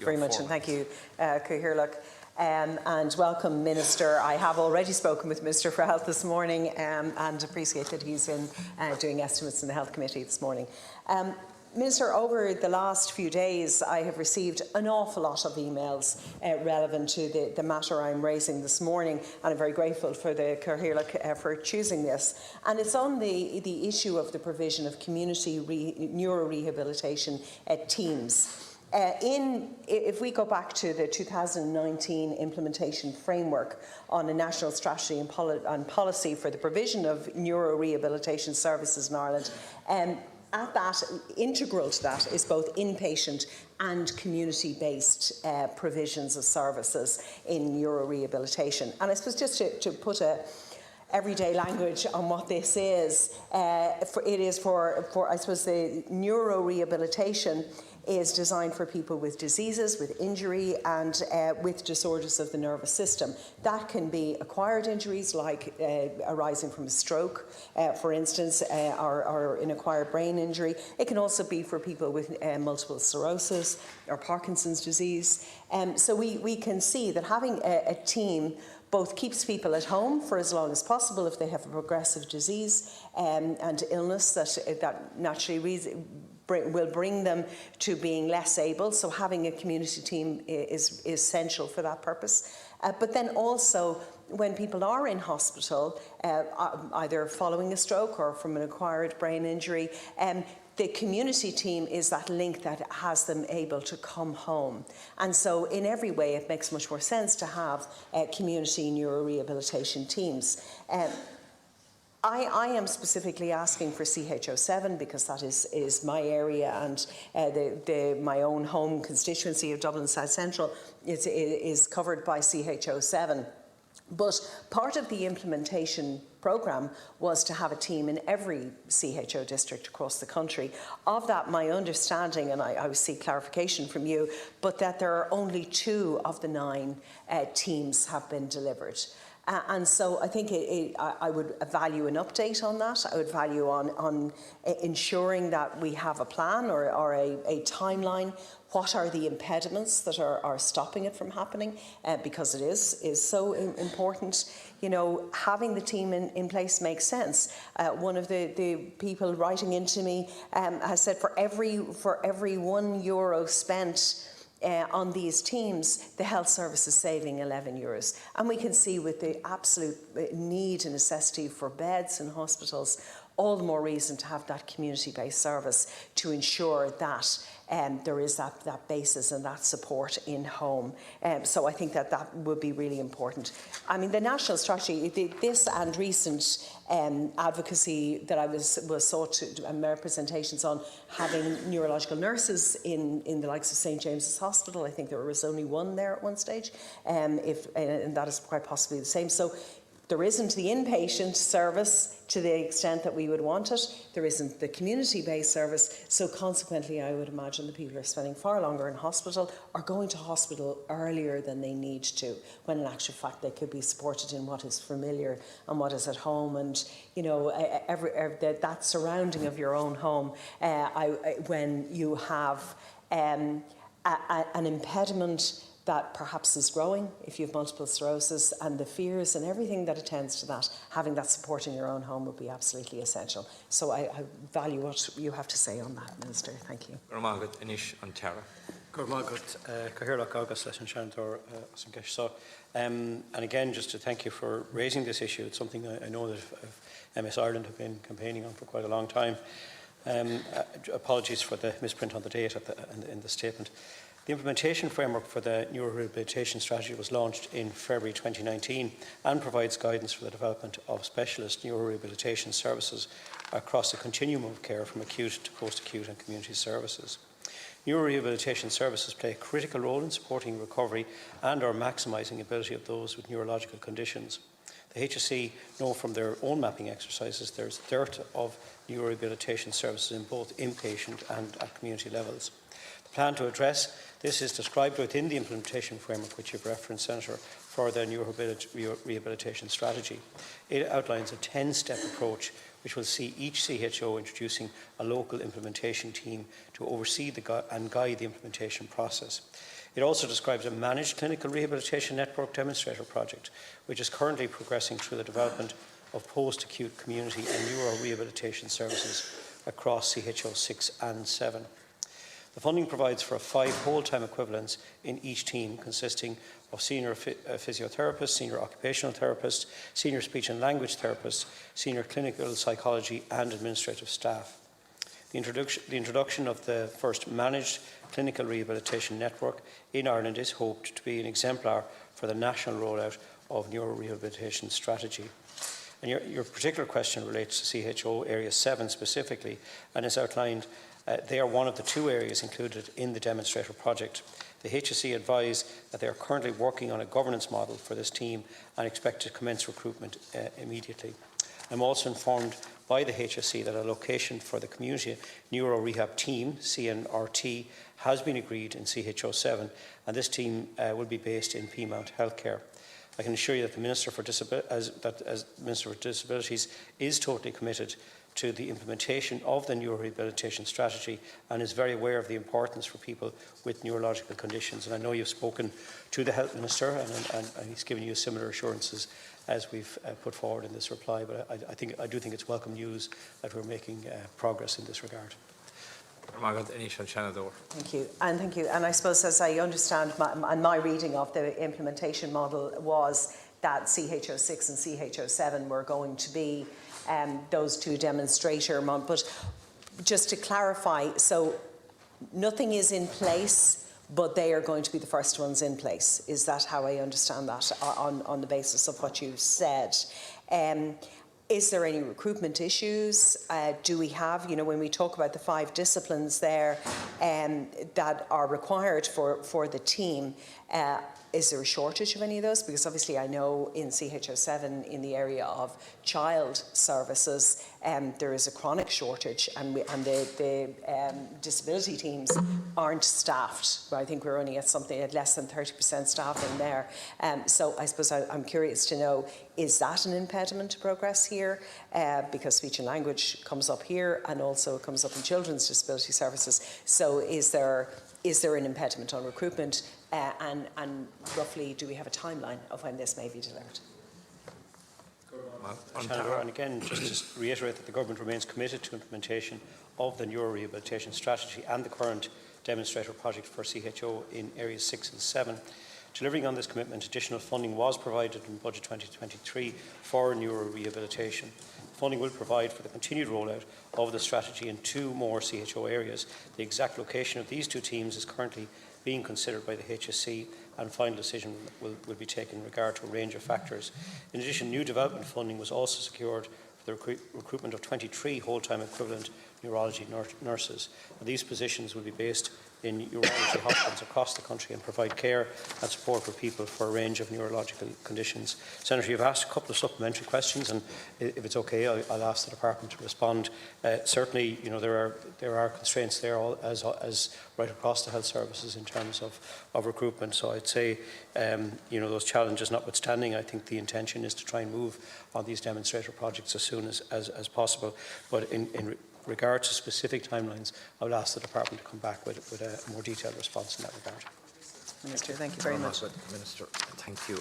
very much, and thank you, Cathaoirleach. And welcome, Minister. I have already spoken with Minister for Health this morning and appreciate that he's in doing estimates in the Health Committee this morning. Minister, over the last few days I have received an awful lot of emails relevant to the matter I'm raising this morning, and I'm very grateful for the Cathaoirleach for choosing this. And it's on the issue of the provision of community neuro-rehabilitation teams. If we go back to the 2019 implementation framework on a national strategy and policy for the provision of neuro-rehabilitation services in Ireland, at that, integral to that is both inpatient and community-based provisions of services in neuro-rehabilitation. And I suppose just to put everyday language on what this is, it is for I suppose the neuro-rehabilitation is designed for people with diseases, with injury and with disorders of the nervous system. That can be acquired injuries like arising from a stroke, for instance, or an acquired brain injury. It can also be for people with multiple sclerosis or Parkinson's disease. So we can see that having a team both keeps people at home for as long as possible if they have a progressive disease and illness that naturally will bring them to being less able. So having a community team is essential for that purpose. But then also when people are in hospital, either following a stroke or from an acquired brain injury, the community team is that link that has them able to come home. And so in every way it makes much more sense to have community neuro-rehabilitation teams. I am specifically asking for CHO7 because that is my area, and my own home constituency of Dublin South Central is covered by CHO7. But part of the implementation programme was to have a team in every CHO district across the country. Of that, my understanding, and I would seek clarification from you, but that there are only 2 of the 9 teams have been delivered. And so I think I would value an update on that. I would value on ensuring that we have a plan or a timeline. What are the impediments that are stopping it from happening? Because it is so important. You know, having the team in place makes sense. One of the people writing into me has said for every €1 spent on these teams, the health service is saving €11. And we can see with the absolute need and necessity for beds in hospitals, all the more reason to have that community-based service to ensure that there is that basis and that support in home. So I think that would be really important. I mean, the national strategy, this and recent advocacy that I was sought to, and representations on having neurological nurses in the likes of St James's Hospital. I think there was only 1 there at one stage, and that is quite possibly the same. So there isn't the inpatient service to the extent that we would want it. There isn't the community-based service. So consequently, I would imagine the people are spending far longer in hospital or going to hospital earlier than they need to, when in actual fact they could be supported in what is familiar and what is at home. And, you know, that surrounding of your own home, when you have an impediment that perhaps is growing, if you have multiple sclerosis, and the fears and everything that attends to that, having that support in your own home would be absolutely essential. So I value what you have to say on that, Minister. Thank you. And again, just to thank you for raising this issue. It's something I know that MS Ireland have been campaigning on for quite a long time. Apologies for the misprint on the date in the statement. The implementation framework for the neurorehabilitation strategy was launched in February 2019 and provides guidance for the development of specialist neurorehabilitation services across a continuum of care from acute to post-acute and community services. Neurorehabilitation services play a critical role in supporting recovery and or maximising the ability of those with neurological conditions. The HSE know from their own mapping exercises there is a dearth of neurorehabilitation services in both inpatient and at community levels. The plan to address this is described within the implementation framework, which you've referenced, Senator, for the neurorehabilitation strategy. It outlines a 10-step approach which will see each CHO introducing a local implementation team to oversee and guide the implementation process. It also describes a managed clinical rehabilitation network demonstrator project, which is currently progressing through the development of post-acute community and neuro rehabilitation services across CHO 6 and 7. The funding provides for 5 whole-time equivalents in each team, consisting of senior physiotherapists, senior occupational therapists, senior speech and language therapists, senior clinical psychology and administrative staff. The introduction of the first managed clinical rehabilitation network in Ireland is hoped to be an exemplar for the national rollout of neurorehabilitation strategy. And your particular question relates to CHO Area 7 specifically, and as outlined, they are one of the 2 areas included in the demonstrator project. The HSE advise that they are currently working on a governance model for this team and expect to commence recruitment immediately. I'm also informed by the HSE that a location for the Community Neuro Rehab Team, CNRT, has been agreed in CHO 7, and this team will be based in Peamount Healthcare. I can assure you that the Minister for Minister for Disabilities is totally committed to the implementation of the neurorehabilitation strategy and is very aware of the importance for people with neurological conditions. And I know you've spoken to the Health Minister and he's given you similar assurances as we've put forward in this reply. But I do think it's welcome news that we're making progress in this regard. Thank you. And I suppose, as I understand, my reading of the implementation model was that CHO 6 and CHO 7 were going to be those 2 demonstrator models. But just to clarify, so nothing is in place, but they are going to be the first ones in place. Is that how I understand that on the basis of what you've said? Is there any recruitment issues? Do we have, when we talk about the 5 disciplines there that are required for the team, is there a shortage of any of those? Because obviously I know in CHO 7 in the area of child services there is a chronic shortage, and the disability teams aren't staffed. I think we're only at less than 30% staffing there. So I suppose I'm curious to know, is that an impediment to progress here? Because speech and language comes up here and also comes up in children's disability services. So is there an impediment on recruitment? And roughly, do we have a timeline of when this may be delivered? And again, just to reiterate that the Government remains committed to implementation of the neurorehabilitation strategy and the current demonstrator project for CHO in areas 6 and 7. Delivering on this commitment, additional funding was provided in Budget 2023 for neurorehabilitation. Funding will provide for the continued rollout of the strategy in 2 more CHO areas. The exact location of these 2 teams is currently being considered by the HSE, and final decision will be taken in regard to a range of factors. In addition, new development funding was also secured for the recruitment of 23 whole-time equivalent neurology nurses. And these positions will be based in urology hospitals across the country and provide care and support for people for a range of neurological conditions. Senator, you've asked a couple of supplementary questions, and if it's okay, I'll ask the department to respond. Certainly, there are constraints there as right across the health services in terms of recruitment. So I'd say, those challenges notwithstanding, I think the intention is to try and move on these demonstrator projects as soon as possible. But in regard to specific timelines, I will ask the department to come back with a more detailed response in that regard. Minister, thank you very much. Minister, thank you.